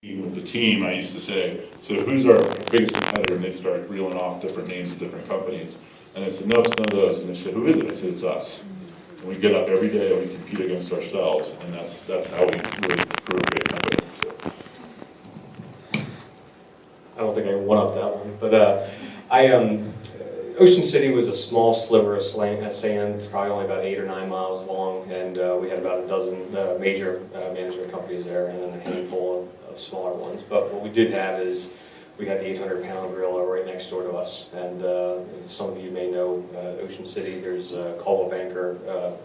With the team, I used to say, so who's our biggest competitor? And they start reeling off different names of different companies. And I said, no, it's none of those. And they said, who is it? I said, it's us. And we get up every day and we compete against ourselves. And that's how we really grew a great company. So. I don't think I can one-up that one. But Ocean City was a small sliver of sand. It's probably only about 8 or 9 miles long. And we had about a dozen major management companies there and then a handful of smaller ones. But what we did have is we had the 800-pound gorilla right next door to us. And some of you may know Ocean City. There's Coldwell Banker,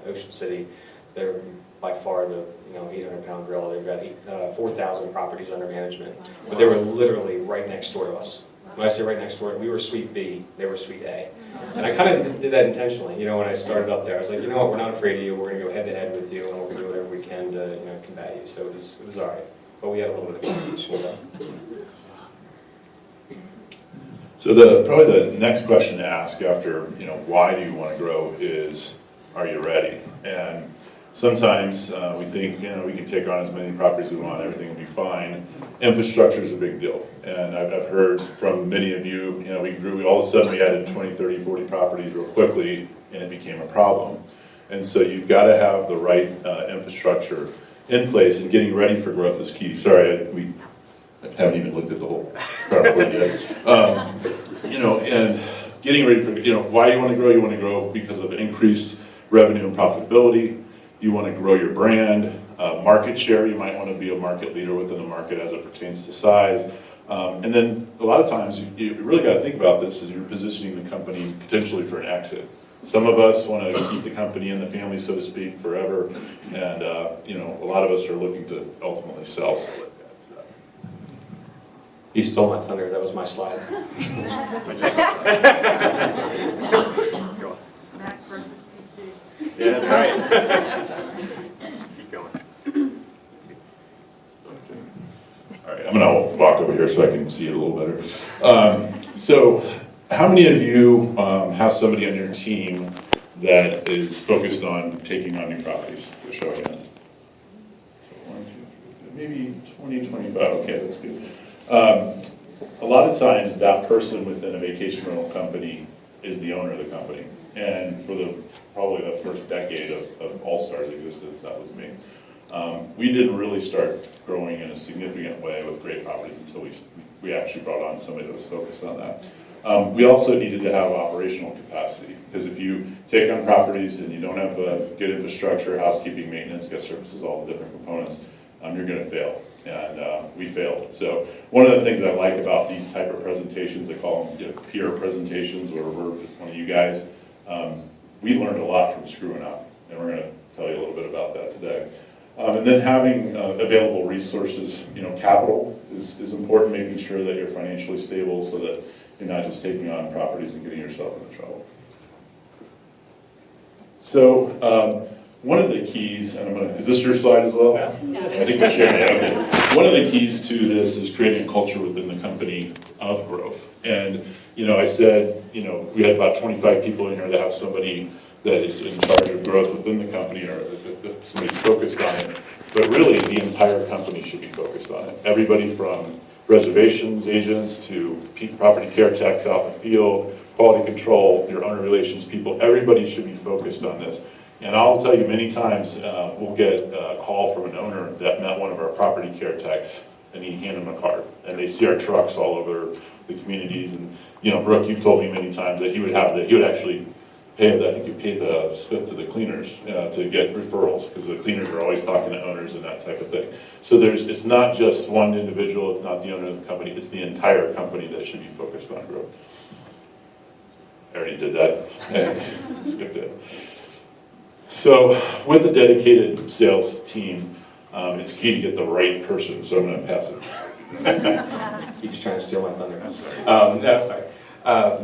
Ocean City. They're by far the 800-pound gorilla. They've got 4,000 properties under management. But they were literally right next door to us. When I say right next door, we were Suite B, they were Suite A. And I kind of did that intentionally, when I started up there. I was like, you know what, we're not afraid of you, we're going to go head-to-head with you, and we're going to do whatever we can to combat you. So it was all right. But we had a little bit of competition with that. So probably the next question to ask after, why do you want to grow is, are you ready? And sometimes we think, we can take on as many properties as we want, everything will be fine. Infrastructure is a big deal. And I've heard from many of you, we grew, all of a sudden we added 20, 30, 40 properties real quickly, and it became a problem. And so you've got to have the right infrastructure in place, and getting ready for growth is key. Sorry, we haven't even looked at the whole PowerPoint yet. And getting ready for, why you want to grow? You want to grow because of increased revenue and profitability. You want to grow your brand, market share. You might want to be a market leader within the market as it pertains to size. And then a lot of times you really got to think about this as you're positioning the company potentially for an exit. Some of us want to keep the company in the family, so to speak, forever. And, a lot of us are looking to ultimately sell. You stole my thunder. That was my slide. Mac versus PC. Yeah, that's right. Keep going. All right, I'm going to walk over here so I can see it a little better. So how many of you have somebody on your team that is focused on taking on new properties? For show of hands. So 1, 2, 3, maybe 20, 25. Okay, that's good. A lot of times that person within a vacation rental company is the owner of the company. And for probably the first decade of All-Star's existence, that was me. We didn't really start growing in a significant way with great properties until we actually brought on somebody that was focused on that. We also needed to have operational capacity, because if you take on properties and you don't have good infrastructure, housekeeping, maintenance, guest services, all the different components, you're going to fail. And we failed. So one of the things I like about these type of presentations, I call them peer presentations, or we're just one of you guys, we learned a lot from screwing up, and we're going to tell you a little bit about that today. And then having available resources, capital is important, making sure that you're financially stable so that you're not just taking on properties and getting yourself into trouble. So one of the keys, and is this your slide as well? No. I think we're sharing it. Okay. One of the keys to this is creating a culture within the company of growth. And, I said, we had about 25 people in here that have somebody that is in charge of growth within the company, or if somebody's focused on it. But really, the entire company should be focused on it. Everybody from reservations agents to property care techs out in the field, quality control, your owner relations people, everybody should be focused on this. And I'll tell you many times, we'll get a call from an owner that met one of our property care techs, and he handed them a card. And they see our trucks all over the communities. And, Brooke, you've told me many times that he would actually pay, I think you paid the split to the cleaners to get referrals, because the cleaners are always talking to owners and that type of thing. So it's not just one individual, it's not the owner of the company, it's the entire company that should be focused on growth. I already did that. Skipped it. So with a dedicated sales team, it's key to get the right person. So I'm going to pass it. Keeps trying to steal my thunder. No, sorry.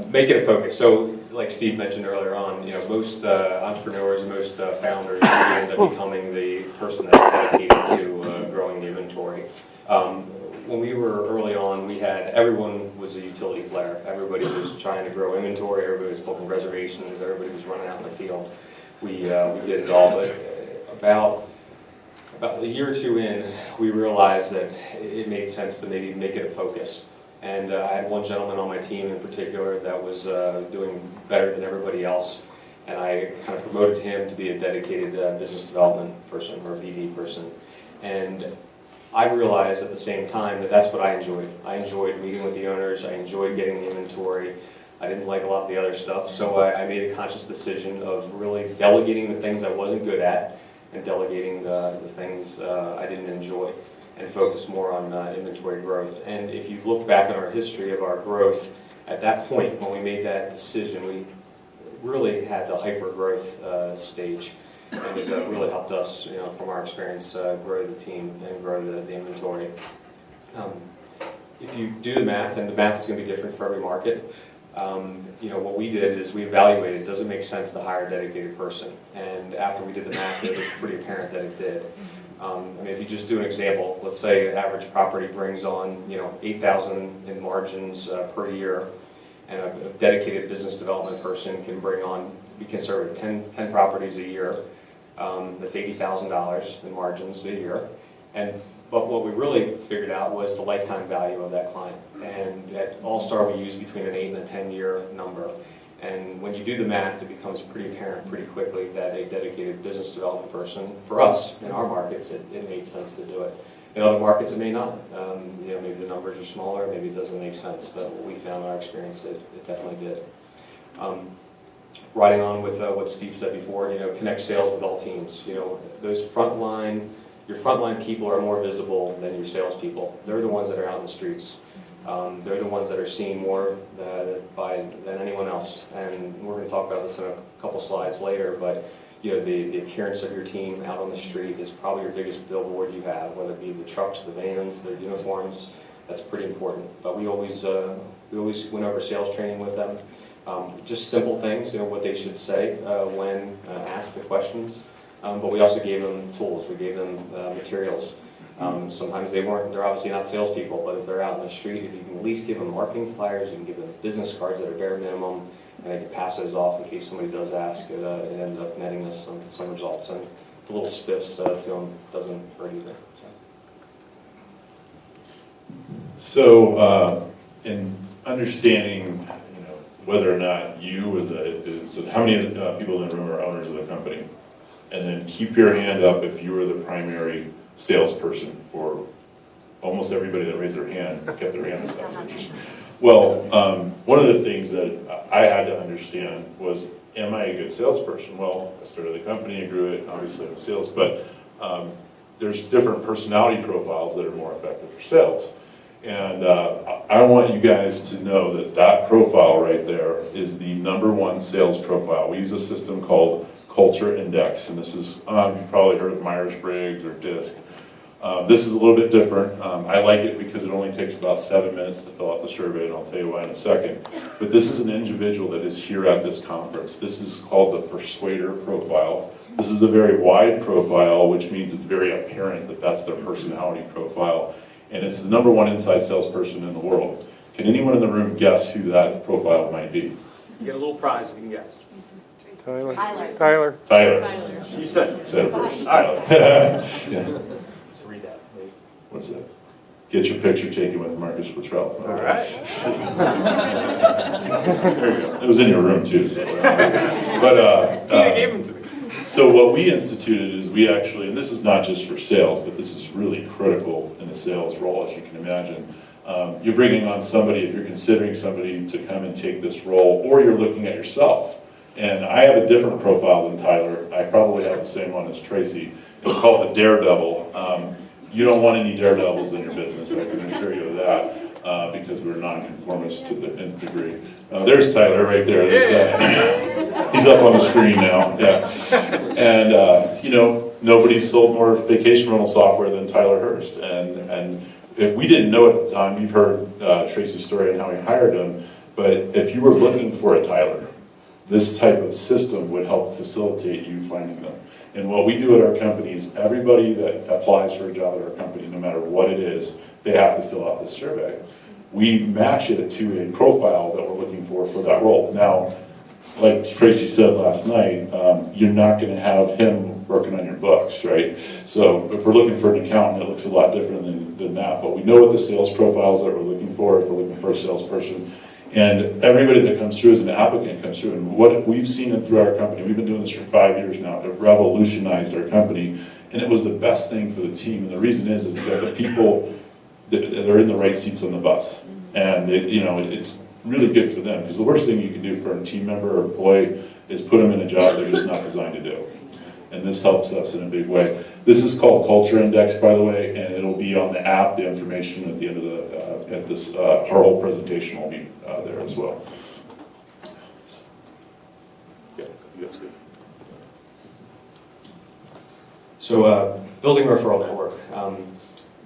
Make it a focus. So, like Steve mentioned earlier on, most entrepreneurs, most founders end up becoming the person that's dedicated to growing the inventory. When we were early on, everyone was a utility player. Everybody was trying to grow inventory. Everybody was booking reservations. Everybody was running out in the field. We did it all, but about About a year or two in, we realized that it made sense to maybe make it a focus. And I had one gentleman on my team in particular that was doing better than everybody else. And I kind of promoted him to be a dedicated business development person or a BD person. And I realized at the same time that that's what I enjoyed. I enjoyed meeting with the owners. I enjoyed getting the inventory. I didn't like a lot of the other stuff. So I made a conscious decision of really delegating the things I wasn't good at and delegating the things I didn't enjoy, and focus more on inventory growth. And if you look back at our history of our growth, at that point when we made that decision, we really had the hyper growth stage, and it really helped us, from our experience, grow the team and grow the inventory. If you do the math, and the math is going to be different for every market, what we did is we evaluated, does it make sense to hire a dedicated person? And after we did the math, it was pretty apparent that it did. If you just do an example, let's say an average property brings on, 8,000 in margins per year, and a dedicated business development person can bring on, be conservative, 10 properties a year. That's $80,000 in margins a year. But what we really figured out was the lifetime value of that client. And at All-Star, we use between an 8 and a 10-year number. And when you do the math, it becomes pretty apparent pretty quickly that a dedicated business development person, for us, in our markets, it made sense to do it. In other markets, it may not. Maybe the numbers are smaller, maybe it doesn't make sense. But what we found in our experience, it definitely did. Riding on with what Steve said before, connect sales with all teams. Those your frontline people are more visible than your salespeople. They're the ones that are out in the streets. They're the ones that are seen more than anyone else. And we're going to talk about this in a couple slides later, but the appearance of your team out on the street is probably your biggest billboard you have, whether it be the trucks, the vans, the uniforms. That's pretty important. But we always went over sales training with them. Just simple things, what they should say when asked the questions. But we also gave them tools. We gave them materials. Sometimes they're obviously not salespeople, but if they're out in the street, if you can at least give them marketing flyers, you can give them business cards that are bare minimum, and they can pass those off in case somebody does ask. It ends up netting us some results. And the little spiffs to them doesn't hurt either. So in understanding whether or not you, how many of the people in the room are owners of the company? And then keep your hand up if you were the primary salesperson. For almost everybody that raised their hand kept their hand up. That was interesting. Well, one of the things that I had to understand was, am I a good salesperson? Well, I started the company, I grew it, obviously I'm sales, but there's different personality profiles that are more effective for sales. And I want you guys to know that profile right there is the #1 sales profile. We use a system called Culture Index, and this is, you've probably heard of Myers-Briggs or DISC. This is a little bit different. I like it because it only takes about 7 minutes to fill out the survey, and I'll tell you why in a second. But this is an individual that is here at this conference. This is called the Persuader profile. This is a very wide profile, which means it's very apparent that that's their personality profile. And it's the #1 inside salesperson in the world. Can anyone in the room guess who that profile might be? You get a little prize if you can guess. Tyler. You said it. Said it first. Tyler. Yeah. So read that, please. What's that? Get your picture taken with Marcus Luttrell. All right. There you go. It was in your room too. So. But Tina gave them to me. so what we instituted is we actually, and this is not just for sales, but this is really critical in a sales role, as you can imagine. You're bringing on somebody, if you're considering somebody to come and take this role, or you're looking at yourself. And I have a different profile than Tyler. I probably have the same one as Tracy. It's called the Daredevil. You don't want any daredevils in your business, I can assure you of that, because we're nonconformists to the nth degree. There's Tyler right there. He's up on the screen now. Yeah. And nobody's sold more vacation rental software than Tyler Hurst. And if we didn't know at the time, you've heard Tracy's story and how he hired him. But if you were looking for a Tyler, this type of system would help facilitate you finding them. And what we do at our company is everybody that applies for a job at our company, no matter what it is, they have to fill out this survey. We match it to a profile that we're looking for that role. Now, like Tracy said last night, you're not going to have him working on your books, right? So if we're looking for an accountant, it looks a lot different than that, but we know what the sales profiles that we're looking for if we're looking for a salesperson. And everybody that comes through as an applicant comes through, and what we've seen it through our company, we've been doing this for 5 years now, it revolutionized our company, and it was the best thing for the team. And the reason is that the people that are in the right seats on the bus, and it's really good for them, because the worst thing you can do for a team member or employee is put them in a job they're just not designed to do. And this helps us in a big way. This is called Culture Index, by the way, and it'll be on the app. The information at the end of our whole presentation will be there as well. Yeah, I think that's good. So, building a referral network.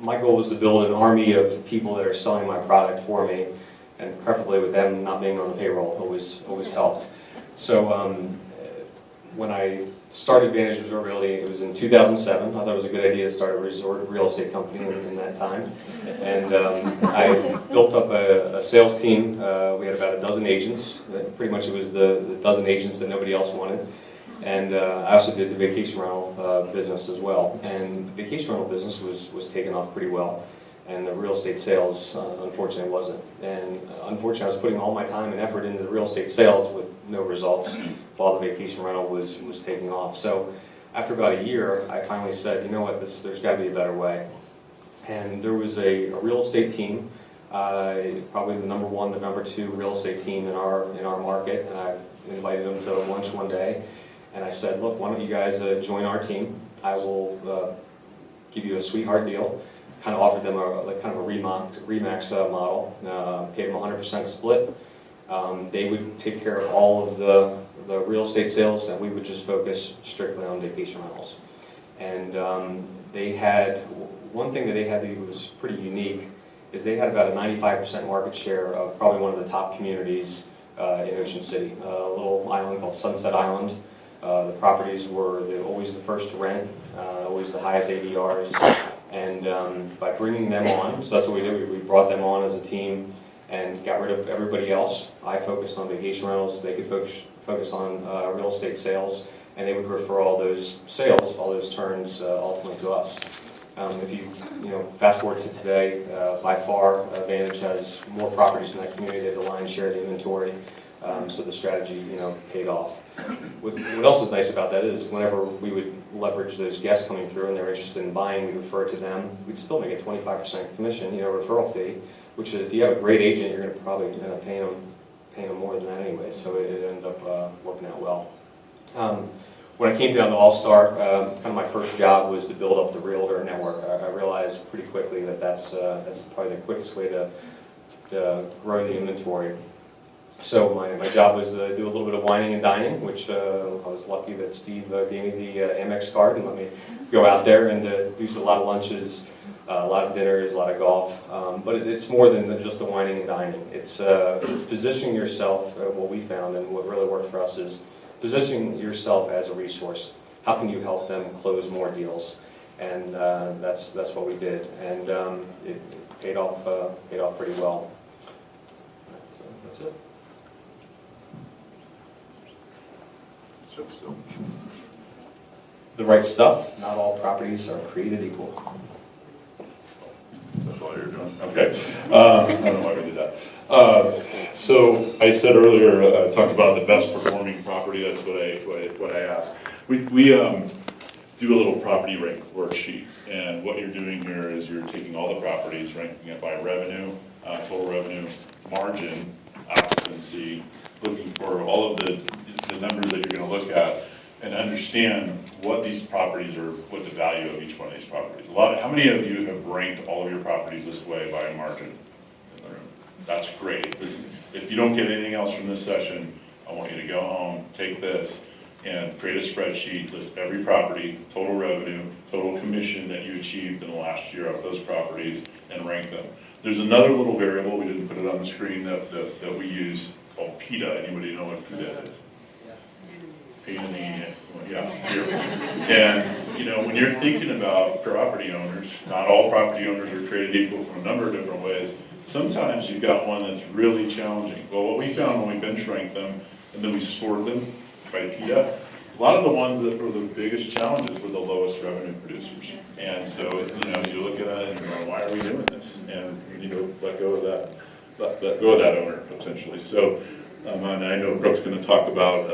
My goal was to build an army of people that are selling my product for me, and preferably with them not being on the payroll always helped. So, when I started Advantage Resort Realty, it was in 2007. I thought it was a good idea to start a resort real estate company in that time. And I built up a sales team. We had about a dozen agents. Pretty much it was the dozen agents that nobody else wanted. And I also did the vacation rental business as well. And the vacation rental business was taking off pretty well. And the real estate sales, unfortunately, wasn't. And unfortunately, I was putting all my time and effort into the real estate sales with no results while the vacation rental was taking off. So after about a year, I finally said, you know what, there's got to be a better way. And there was a real estate team, probably the number one, the number two real estate team in our market. And I invited them to lunch one day. And I said, look, why don't you guys join our team? I will give you a sweetheart deal. Kind of offered them kind of a Remax model, paid them 100% split. They would take care of all of the real estate sales, and we would just focus strictly on vacation rentals. And they had, one thing that they had that was pretty unique is they had about a 95% market share of probably one of the top communities in Ocean City, a little island called Sunset Island. The properties were always the first to rent, always the highest ADRs. And by bringing them on, so that's what we did, we brought them on as a team and got rid of everybody else. I focused on vacation rentals, they could focus on real estate sales, and they would refer all those sales, all those turns ultimately to us. If you fast forward to today, by far Advantage has more properties in that community. They have the lion's share of the inventory, so the strategy paid off. What else is nice about that is whenever we would leverage those guests coming through and they're interested in buying, we refer to them. We'd still make a 25% commission, referral fee, which if you have a great agent, you're going to probably end up paying them more than that anyway. So it ended up working out well. When I came down to All-Star, kind of my first job was to build up the realtor network. I realized pretty quickly that that's probably the quickest way to grow the inventory. So my job was to do a little bit of wining and dining, which I was lucky that Steve gave me the Amex card and let me go out there and do a lot of lunches, a lot of dinners, a lot of golf. But it's more than just the wining and dining. It's positioning yourself. What we found and what really worked for us is positioning yourself as a resource. How can you help them close more deals? And that's what we did, and it paid off pretty well. That's it. The right stuff. Not all properties are created equal. That's all you're doing. Okay. I don't know why we did that. So I said earlier, I talked about the best performing property. That's what I asked. We do a little property rank worksheet, and what you're doing here is you're taking all the properties, ranking it by revenue, total revenue, margin, occupancy, looking for all of the numbers that you're going to look at and understand what these properties are, what the value of each one of these properties. How many of you have ranked all of your properties this way by a margin in the room? That's great. If you don't get anything else from this session, I want you to go home, take this, and create a spreadsheet, list every property, total revenue, total commission that you achieved in the last year of those properties, and rank them. There's another little variable, we didn't put it on the screen, that we use called PITA. Anybody know what PITA is? Yeah. And when you're thinking about property owners, not all property owners are created equal from a number of different ways. Sometimes you've got one that's really challenging. Well, what we found when we bench ranked them and then we scored them by PITA, a lot of the ones that were the biggest challenges were the lowest revenue producers. And so, you look at it and you're going, why are we doing this? And we need to let go of that, let go of that owner potentially. So, and I know Brooke's going to talk about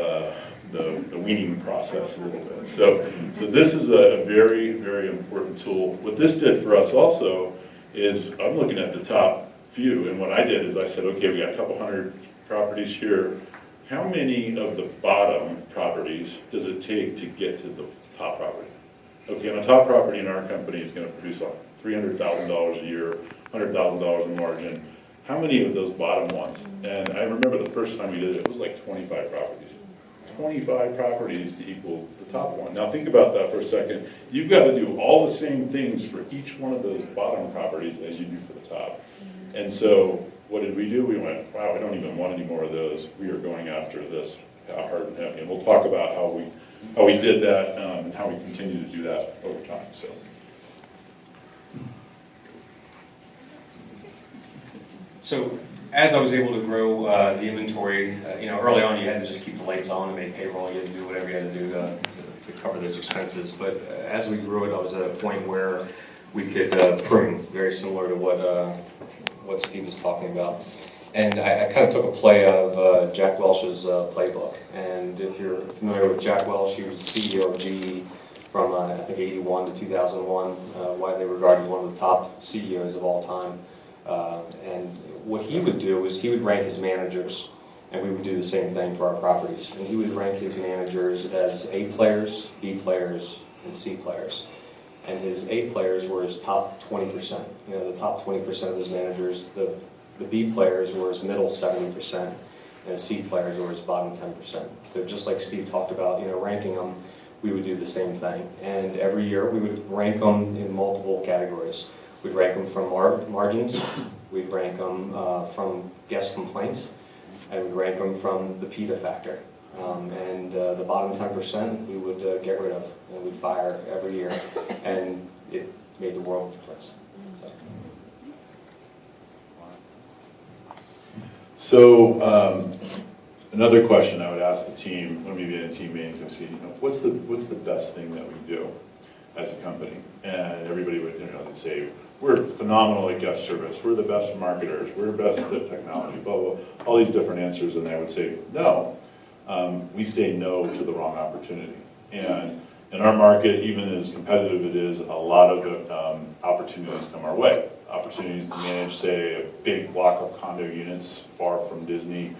the weaning process a little bit. So this is a very, very important tool. What this did for us also is, I'm looking at the top few, and what I did is I said, okay, we got a couple hundred properties here. How many of the bottom properties does it take to get to the top property? Okay, and a top property in our company is going to produce $300,000 a year, $100,000 in margin. How many of those bottom ones? And I remember the first time we did it, it was like 25 properties. 25 properties to equal the top one. Now think about that for a second. You've got to do all the same things for each one of those bottom properties as you do for the top. And so what did we do? We went, wow, we don't even want any more of those. We are going after this hard and heavy. And we'll talk about how we did that and how we continue to do that over time. So as I was able to grow the inventory, early on you had to just keep the lights on and make payroll. You had to do whatever you had to do to cover those expenses. But as we grew it, I was at a point where we could prune, very similar to what Steve was talking about. And I kind of took a play out of Jack Welch's playbook. And if you're familiar with Jack Welch, he was the CEO of GE from I think 81 to 2001, widely regarded one of the top CEOs of all time. And what he would do is he would rank his managers, and we would do the same thing for our properties. And he would rank his managers as A players, B players, and C players. And his A players were his top 20%. The top 20% of his managers. The B players were his middle 70%, and the C players were his bottom 10%. So just like Steve talked about, ranking them, we would do the same thing. And every year we would rank them in multiple categories. We'd rank them from margins, we'd rank them from guest complaints, and we'd rank them from the PETA factor. And the bottom 10% we would get rid of, and we'd fire every year, and it made the world of difference. So another question I would ask the team when we be in team meetings, I say, what's the best thing that we do as a company? And everybody would they'd say, we're phenomenal at guest service, we're the best marketers, we're best at technology, blah, blah, all these different answers. And I would say, no, we say no to the wrong opportunity. And in our market, even as competitive it is, a lot of opportunities come our way. Opportunities to manage, say, a big block of condo units far from Disney.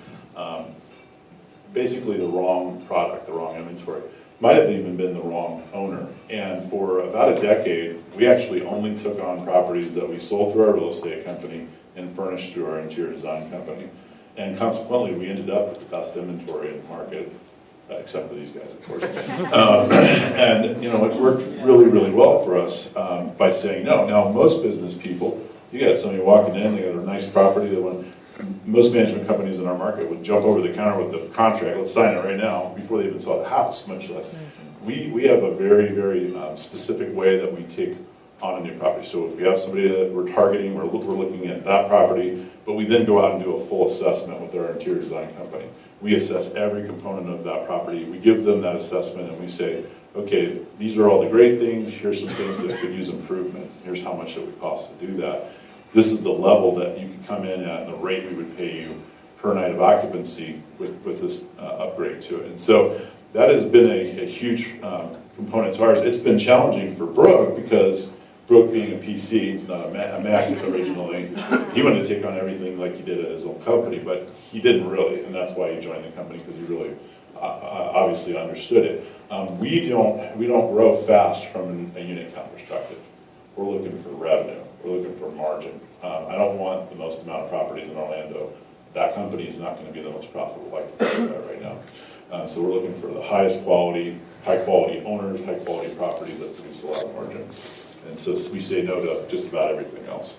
Basically the wrong product, the wrong inventory. Might have even been the wrong owner. And for about a decade, we actually only took on properties that we sold through our real estate company and furnished through our interior design company. And consequently, we ended up with the best inventory in the market, except for these guys, of course. And it worked really, really well for us by saying no. Now, most business people, you got somebody walking in, they got a nice property that when most management companies in our market would jump over the counter with the contract, let's sign it right now, before they even saw the house, much less. We have a very, very specific way that we take on a new property. So if we have somebody that we're targeting, we're looking at that property, but we then go out and do a full assessment with our interior design company. We assess every component of that property. We give them that assessment and we say, okay, these are all the great things, here's some things that could use improvement, here's how much it would cost to do that. This is the level that you could come in at and the rate we would pay you per night of occupancy with this upgrade to it. And so that has been a huge component to ours. It's been challenging for Brooke because Brooke being a PC, he's not a Mac originally, he wanted to take on everything like he did at his own company, but he didn't really, and that's why he joined the company, because he really obviously understood it. We don't grow fast from a unit count perspective. We're looking for revenue. We're looking for margin. I don't want the most amount of properties in Orlando. That company is not going to be the most profitable like right now. So we're looking for the highest quality, high quality owners, high quality properties that produce a lot of margin. And so we say no to just about everything else.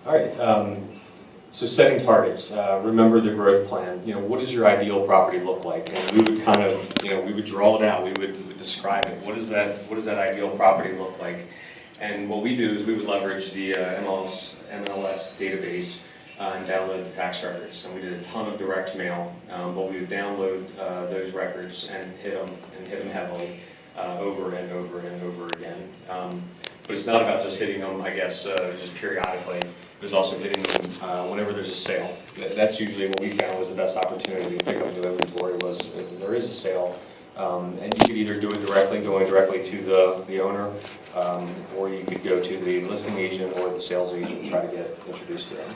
All right. So setting targets. Remember the growth plan. What does your ideal property look like? And we would kind of, we would draw it out. We would describe it. What does that ideal property look like? And what we do is we would leverage the MLS database and download the tax records. And we did a ton of direct mail, but we would download those records and hit them heavily over and over and over again. But it's not about just hitting them, I guess, just periodically. It was also hitting them whenever there's a sale. That's usually what we found was the best opportunity to pick up new inventory was if there is a sale. And you could either do it directly, going directly to the owner, or you could go to the listing agent or the sales agent and try to get introduced to them.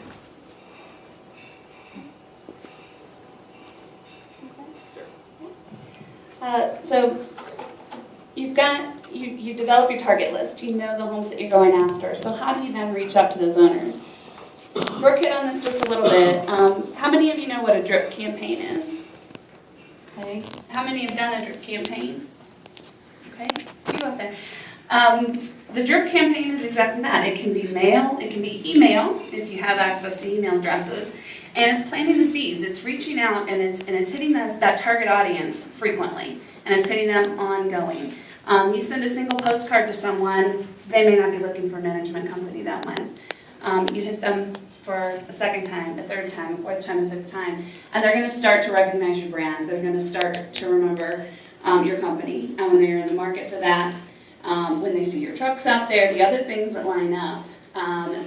So you develop your target list. You know the homes that you're going after. So how do you then reach out to those owners? Brooke hit on this just a little bit. How many of you know what a drip campaign is? Okay. How many have done a drip campaign? Okay, you out there. The drip campaign is exactly that. It can be mail, it can be email if you have access to email addresses, and it's planting the seeds. It's reaching out and it's hitting that target audience frequently, and it's hitting them ongoing. You send a single postcard to someone, they may not be looking for a management company that one. You hit them for a second time, a third time, a fourth time, a fifth time, and they're going to start to recognize your brand. They're going to start to remember your company, and when they're in the market for that, when they see your trucks out there, the other things that line up,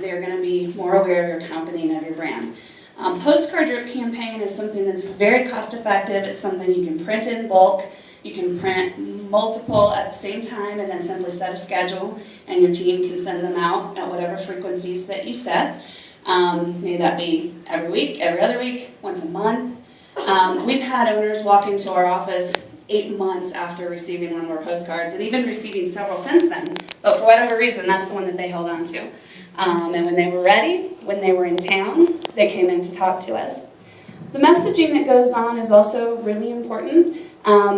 they're going to be more aware of your company and of your brand. Postcard drip campaign is something that's very cost effective. It's something you can print in bulk. You can print multiple at the same time and then simply set a schedule, and your team can send them out at whatever frequencies that you set. May that be every week, every other week, once a month. We've had owners walk into our office 8 months after receiving one of our postcards, and even receiving several since then. But for whatever reason, that's the one that they held on to. And when they were ready, when they were in town, they came in to talk to us. The messaging that goes on is also really important.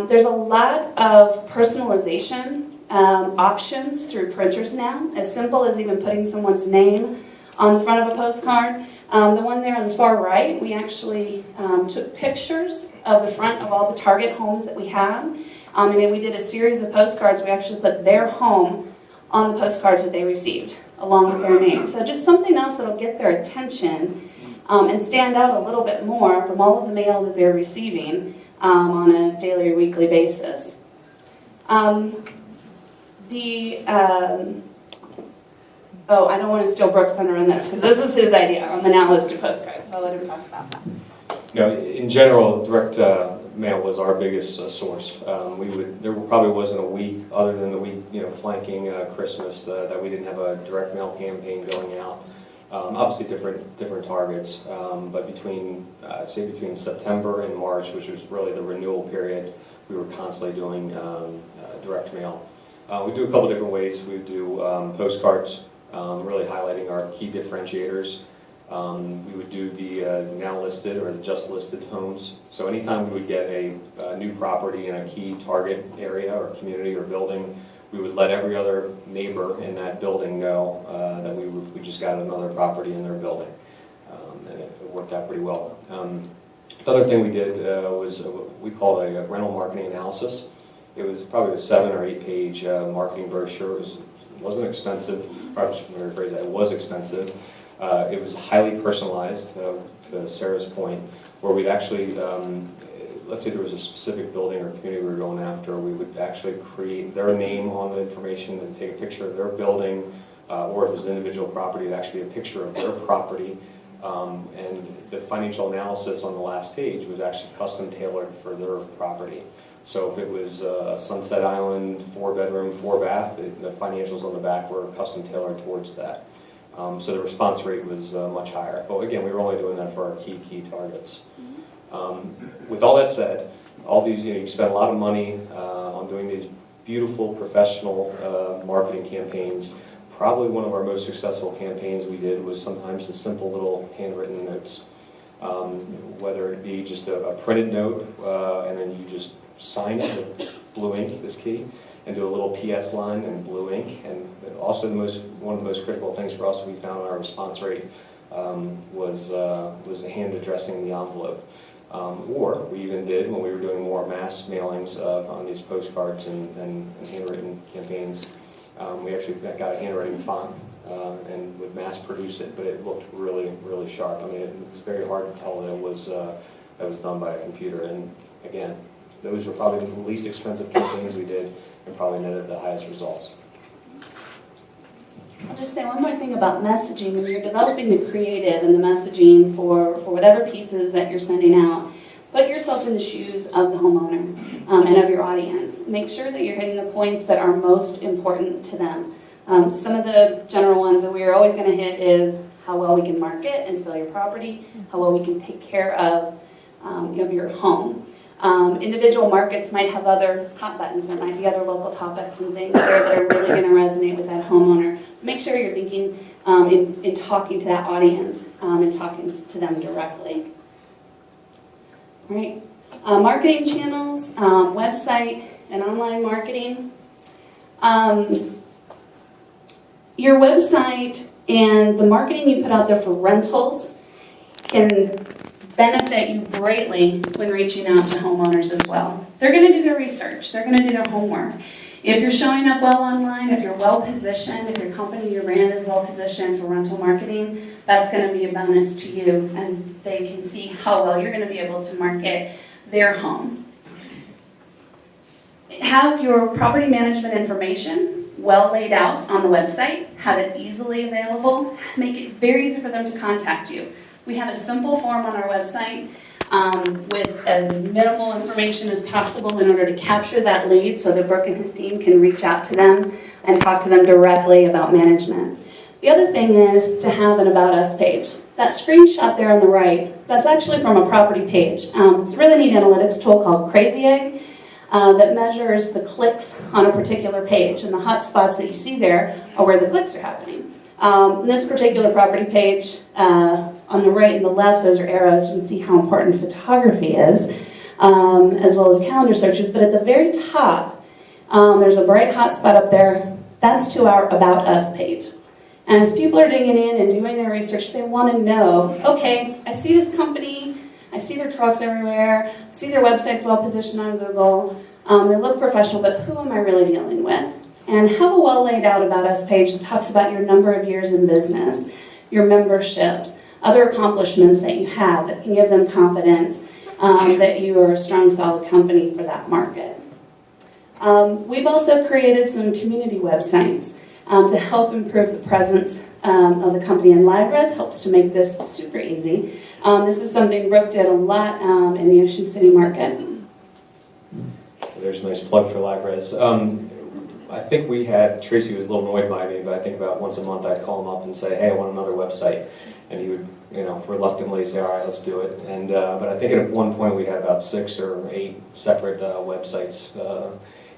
There's a lot of personalization options through printers now, as simple as even putting someone's name on the front of a postcard. The one there on the far right, we actually took pictures of the front of all the target homes that we have. And then we did a series of postcards. We actually put their home on the postcards that they received, along with their name. So just something else that'll get their attention and stand out a little bit more from all of the mail that they're receiving on a daily or weekly basis. Oh, I don't want to steal Brooks' thunder on this, because this is his idea on the now listed postcards. So I'll let him talk about that. No, in general, direct mail was our biggest source. There probably wasn't a week, other than the week flanking Christmas, that we didn't have a direct mail campaign going out. Obviously, different targets, but between September and March, which was really the renewal period, we were constantly doing direct mail. We do a couple different ways. We do postcards, really highlighting our key differentiators. We would do the now listed or the just listed homes. So anytime we would get a new property in a key target area or community or building, we would let every other neighbor in that building know that we just got another property in their building. And it worked out pretty well. The other thing we did was what we called a rental marketing analysis. It was probably a 7 or 8 page marketing brochure. It wasn't expensive. Probably should rephrase that. It was expensive. It was highly personalized, to Sarah's point, where we'd actually, let's say there was a specific building or community we were going after, we would actually create their name on the information and take a picture of their building, or if it was an individual property, actually a picture of their property. And the financial analysis on the last page was actually custom tailored for their property. So if it was Sunset Island, 4-bedroom, 4-bath, the financials on the back were custom tailored towards that. So the response rate was much higher. But again, we were only doing that for our key targets. With all that said, all these, you spend a lot of money on doing these beautiful professional marketing campaigns. Probably one of our most successful campaigns we did was sometimes the simple little handwritten notes. Whether it be just a printed note and then you just sign it with blue ink, this key, and do a little PS line in blue ink. And also one of the most critical things for us we found in our response rate was the hand addressing the envelope. Or we even did, when we were doing more mass mailings on these postcards and handwritten campaigns, we actually got a handwriting font and would mass produce it, but it looked really, really sharp. I mean, it was very hard to tell that it was done by a computer. And again, those were probably the least expensive campaigns we did and probably netted the highest results. I'll just say one more thing about messaging. When you're developing the creative and the messaging for whatever pieces that you're sending out, put yourself in the shoes of the homeowner and of your audience. Make sure that you're hitting the points that are most important to them. Some of the general ones that we are always going to hit is how well we can market and fill your property, how well we can take care of your home. Individual markets might have other hot buttons. There might be other local topics and things there that are really going to resonate with that homeowner. Make sure you're thinking in talking to that audience and talking to them directly. All right. Marketing channels, website, and online marketing. Your website and the marketing you put out there for rentals can benefit you greatly when reaching out to homeowners as well. They're going to do their research. They're going to do their homework. If you're showing up well online, if you're well positioned, if your company, your brand is well positioned for rental marketing, that's going to be a bonus to you as they can see how well you're going to be able to market their home. Have your property management information well laid out on the website. Have it easily available. Make it very easy for them to contact you. We have a simple form on our website with as minimal information as possible in order to capture that lead so that Brooke and his team can reach out to them and talk to them directly about management. The other thing is to have an About Us page. That screenshot there on the right, that's actually from a property page. It's a really neat analytics tool called Crazy Egg that measures the clicks on a particular page. And the hot spots that you see there are where the clicks are happening. This particular property page, on the right and the left, those are arrows. You can see how important photography is, as well as calendar searches. But at the very top, there's a bright hot spot up there. That's to our About Us page. And as people are digging in and doing their research, they want to know, okay, I see this company, I see their trucks everywhere, I see their website's well positioned on Google, they look professional, but who am I really dealing with? And have a well laid out About Us page that talks about your number of years in business, your memberships, other accomplishments that you have that can give them confidence that you are a strong, solid company for that market. We've also created some community websites to help improve the presence of the company. And LiveRes helps to make this super easy. This is something Brooke did a lot in the Ocean City market. There's a nice plug for LiveRes. I think Tracy was a little annoyed by me, but I think about once a month I'd call him up and say, hey, I want another website. And he would, reluctantly say, all right, let's do it. And but I think at one point we had about 6 or 8 separate websites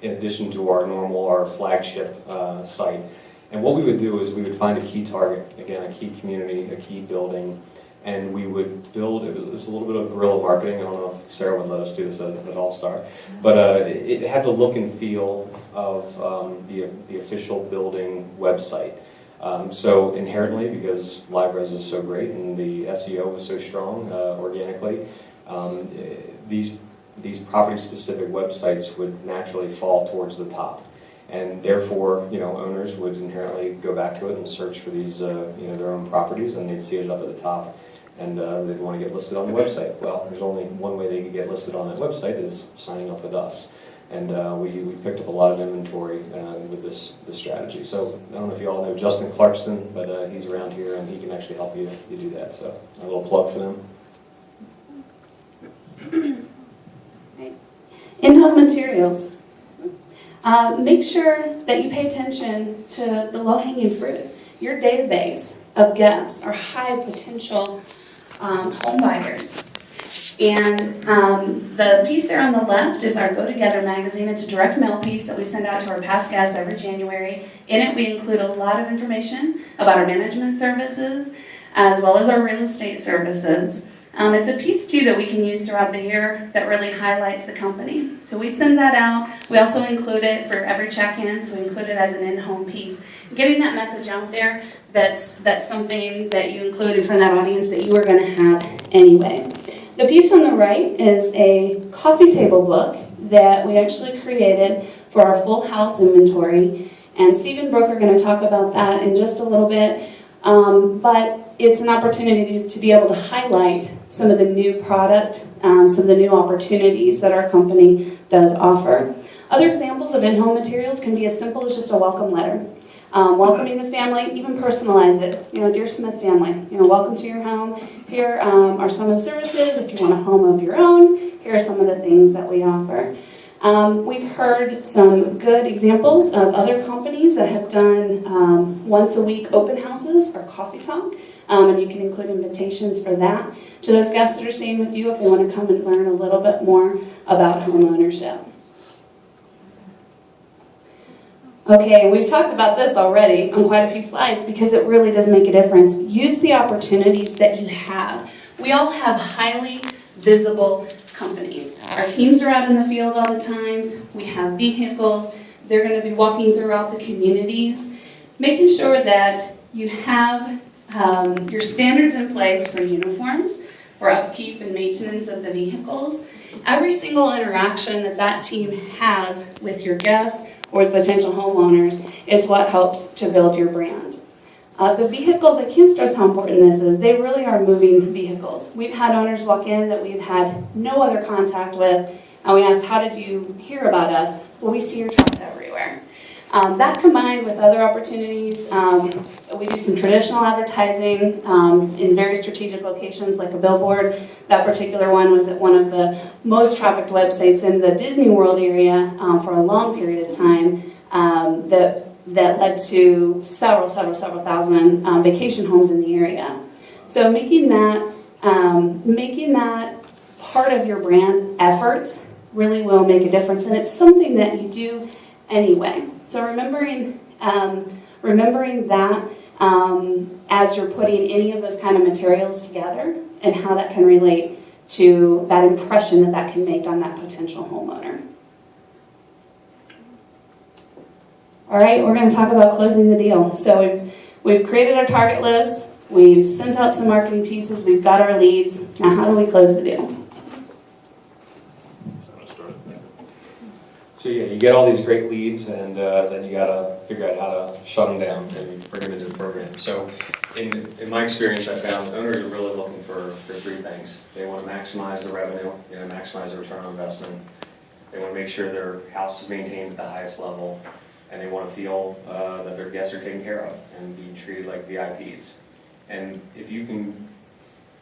in addition to our flagship site. And what we would do is we would find a key target, again, a key community, a key building, and we would build, it was a little bit of guerrilla marketing. I don't know if Sarah would let us do this at All-Star, but it had the look and feel of the official building website. So inherently, because LiveRes is so great and the SEO was so strong organically, these property-specific websites would naturally fall towards the top. And therefore, owners would inherently go back to it and search for these, their own properties, and they'd see it up at the top, and they'd want to get listed on the website. Well, there's only one way they could get listed on that website is signing up with us. And we picked up a lot of inventory with this strategy. So I don't know if you all know Justin Clarkston, but he's around here, and he can actually help you do that. So a little plug for them. In-home materials. Make sure that you pay attention to the low-hanging fruit. Your database of guests are high potential home buyers. And the piece there on the left is our Go Together magazine. It's a direct mail piece that we send out to our past guests every January. In it, we include a lot of information about our management services, as well as our real estate services. It's a piece, too, that we can use throughout the year that really highlights the company. So we send that out. We also include it for every check-in, so we include it as an in-home piece. Getting that message out there, that's something that you include for that audience that you are going to have anyway. The piece on the right is a coffee table book that we actually created for our full house inventory. And Steve and Brooke are going to talk about that in just a little bit. But it's an opportunity to be able to highlight some of the new product, some of the new opportunities that our company does offer. Other examples of in-home materials can be as simple as just a welcome letter. Welcoming the family, even personalize it. Dear Smith family, welcome to your home. Here are some of the services. If you want a home of your own, here are some of the things that we offer. We've heard some good examples of other companies that have done once a week open houses or coffee talk, and you can include invitations for that to those guests that are staying with you if they want to come and learn a little bit more about home ownership. Okay, we've talked about this already on quite a few slides because it really does make a difference. Use the opportunities that you have. We all have highly visible companies. Our teams are out in the field all the time. We have vehicles. They're going to be walking throughout the communities, making sure that you have your standards in place for uniforms, for upkeep and maintenance of the vehicles. Every single interaction that that team has with your guests or with potential homeowners is what helps to build your brand. The vehicles, I can't stress how important this is. They really are moving vehicles. We've had owners walk in that we've had no other contact with, and we asked, how did you hear about us? Well, we see your trucks everywhere. That combined with other opportunities, we do some traditional advertising in very strategic locations like a billboard. That particular one was at one of the most trafficked websites in the Disney World area for a long period of time that led to several thousand vacation homes in the area. So making that part of your brand efforts really will make a difference, and it's something that you do anyway. So remembering that as you're putting any of those kind of materials together and how that can relate to that impression that can make on that potential homeowner. All right, we're going to talk about closing the deal. So we've created our target list, we've sent out some marketing pieces, we've got our leads. Now how do we close the deal? So yeah, you get all these great leads, and then you gotta figure out how to shut them down and bring them into the program. So in my experience, I found owners are really looking for three things. They want to maximize the revenue, maximize the return on investment. They want to make sure their house is maintained at the highest level, and they want to feel that their guests are taken care of and being treated like VIPs. And if you can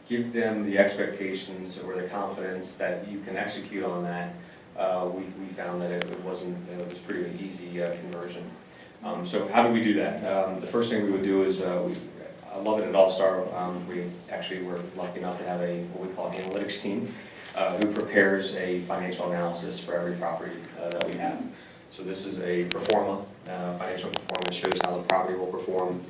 give them the expectations or the confidence that you can execute on that, we found that it was pretty easy conversion. So how do we do that? The first thing we would do is, I love it at All-Star, we actually were lucky enough to have what we call an analytics team who prepares a financial analysis for every property that we have. So this is a performa, financial performance, shows how the property will perform.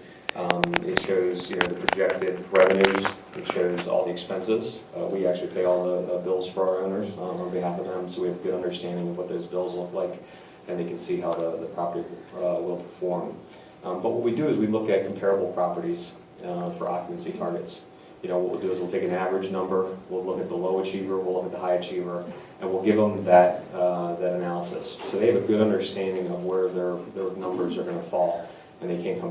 It shows the projected revenues. It shows all the expenses. We actually pay all the bills for our owners on behalf of them, so we have a good understanding of what those bills look like, and they can see how the property will perform. But what we do is we look at comparable properties for occupancy targets. What we'll do is we'll take an average number, we'll look at the low achiever, we'll look at the high achiever, and we'll give them that analysis. So they have a good understanding of where their numbers are going to fall, and they can come back